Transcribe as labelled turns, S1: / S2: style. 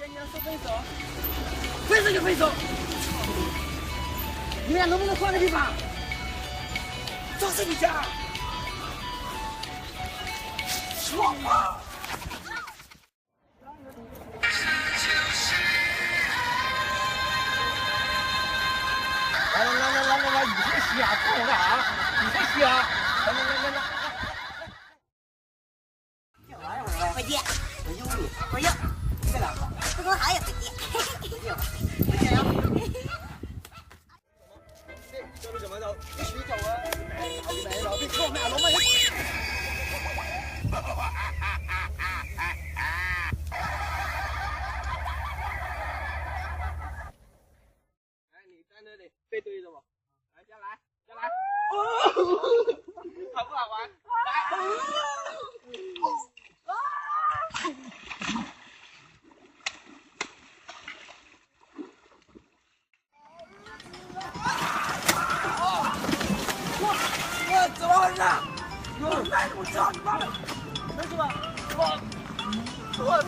S1: 跟你俩说分手，分手就分手。你俩能不能换个地方？这是你家。说吧。来，你才吸啊！看我干啥？你才吸啊！来。干啥呀？我快接！我用你，我用。这两个，这光还有快接。快接呀！走路怎么走？一起走啊！没了，别靠卖了，卖了。来，你站这里背对着我。来，下来。好不好玩？我怎么回事？有卖我操你妈！没事吧？我操！